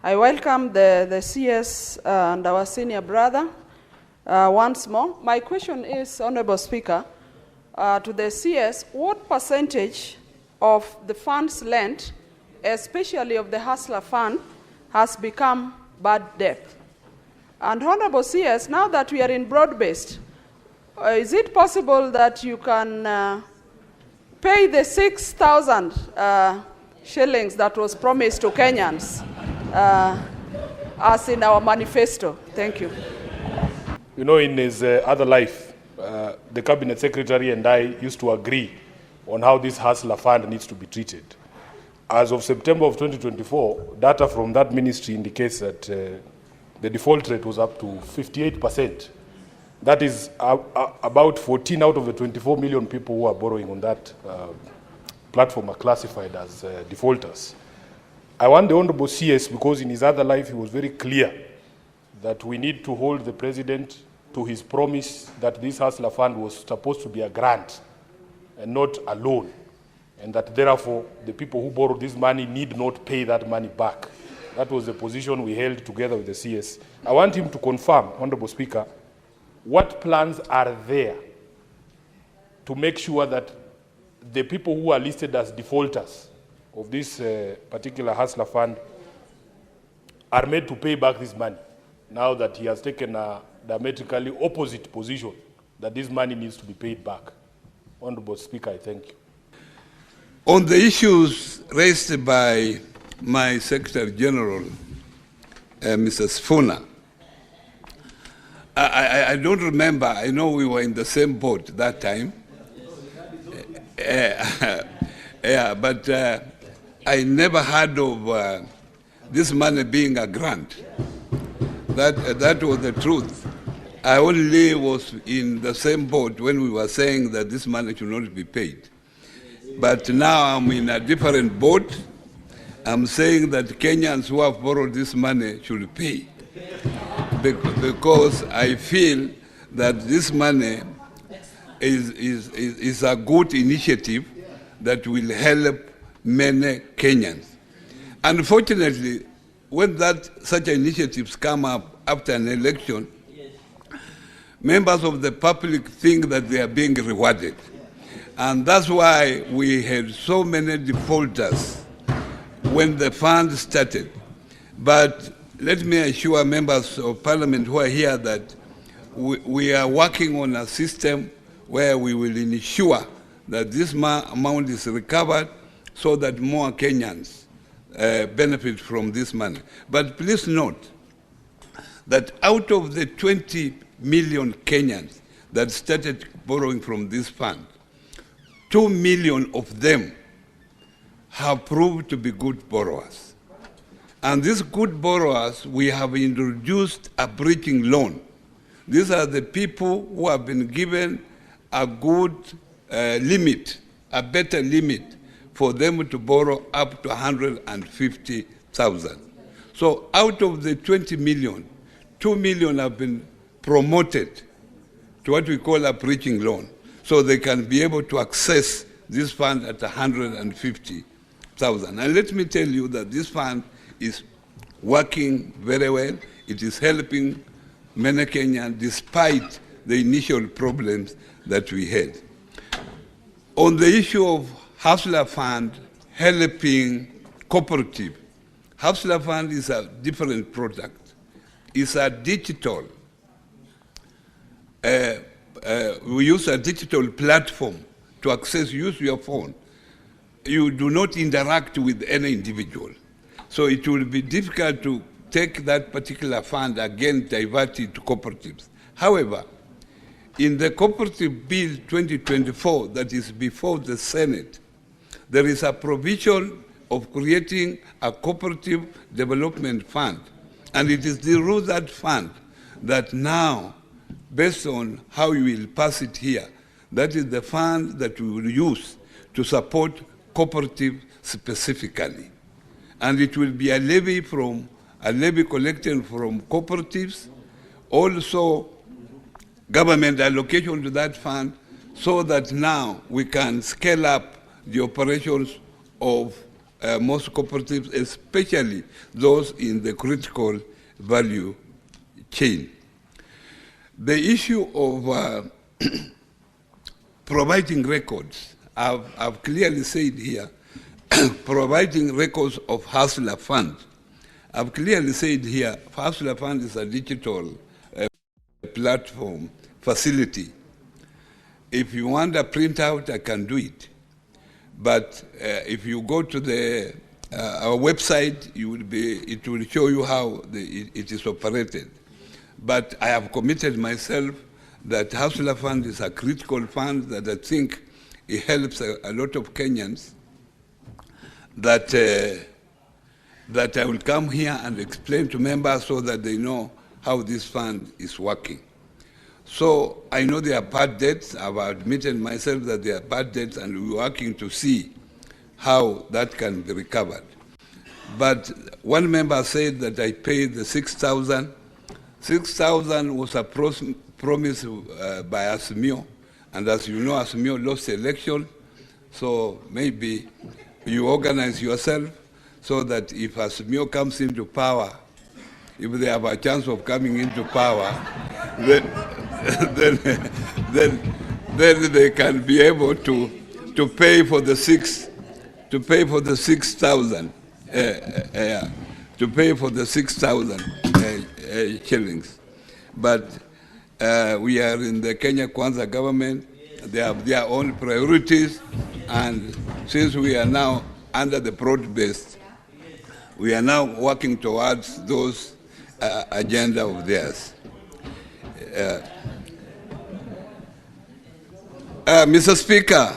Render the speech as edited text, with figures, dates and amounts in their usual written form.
I welcome the CS and our senior brother once more. My question is, Honorable Speaker, to the CS, what percentage of the funds lent, especially of the Hustler Fund, has become bad debt? And Honorable CS, now that we are in broad-based, is it possible that you can pay the 6,000 shillings that was promised to Kenyans as in our manifesto? Thank you. You know, in his other life, the Cabinet Secretary and I used to agree on how this Hustler Fund needs to be treated. As of September of 2024, data from that ministry indicates that the default rate was up to 58%. That is about 14 out of the 24 million people who are borrowing on that platform are classified as defaulters. I want the Honorable CS, because in his other life he was very clear that we need to hold the President to his promise that this Hustler Fund was supposed to be a grant and not a loan, and that therefore the people who borrowed this money need not pay that money back. That was the position we held together with the CS. I want him to confirm, Honorable Speaker, what plans are there to make sure that the people who are listed as defaulters of this particular Hustler Fund are made to pay back this money, now that he has taken a diametrically opposite position, that this money needs to be paid back. Honorable Speaker, I thank you. On the issues raised by my Secretary General, Mr. Sifuna, I don't remember. I know we were in the same boat that time. But I never heard of this money being a grant. That was the truth. I only was in the same boat when we were saying that this money should not be paid. But now I'm in a different boat. I'm saying that Kenyans who have borrowed this money should pay. Because I feel that this money is a good initiative that will help many Kenyans. Unfortunately, when such initiatives come up after an election, members of the public think that they are being rewarded. And that's why we had so many defaulters when the fund started. But let me assure members of Parliament who are here that we are working on a system where we will ensure that this amount is recovered so that more Kenyans benefit from this money. But please note that out of the 20 million Kenyans that started borrowing from this fund, 2 million of them have proved to be good borrowers. And these good borrowers, we have introduced a bridging loan. These are the people who have been given a good limit, a better limit for them to borrow up to 150,000. So out of the 20 million, 2 million have been promoted to what we call a bridging loan, so they can be able to access this fund at 150,000. And let me tell you that this fund is working very well. It is helping many Kenyans despite the initial problems that we had. On the issue of Hustler Fund helping cooperative, Hustler Fund is a different product. It's a digital. We use a digital platform to access, use your phone. You do not interact with any individual. So it will be difficult to take that particular fund again, divert it to cooperatives. However, in the Cooperative Bill 2024 that is before the Senate, there is a provision of creating a cooperative development fund. And it is through that fund that now, based on how you will pass it here, that is the fund that we will use to support cooperative specifically. And it will be a levy collected from cooperatives, also government allocation to that fund, so that now we can scale up the operations of most cooperatives, especially those in the critical value chain. The issue of providing records, I've clearly said here, providing records of Hustler Fund. I've clearly said here, Hustler Fund is a digital platform facility. If you want a printout, I can do it. But if you go to our website, it will show you how it is operated. But I have committed myself that Hustler Fund is a critical fund that I think it helps a lot of Kenyans, that I will come here and explain to members so that they know how this fund is working. So I know there are bad debts. I've admitted myself that there are bad debts, and we're working to see how that can be recovered. But one member said that I paid the 6,000. 6,000 was a promise by Asmio, and as you know, Asmio lost the election, so maybe you organize yourself so that if Asmio comes into power, if they have a chance of coming into power, then they can be able to pay for the 6,000, to pay for the 6,000 shillings. But we are in the Kenya Kwanza government. They have their own priorities, and since we are now under the broad-based, we are now working towards those agenda of theirs. Mr. Speaker,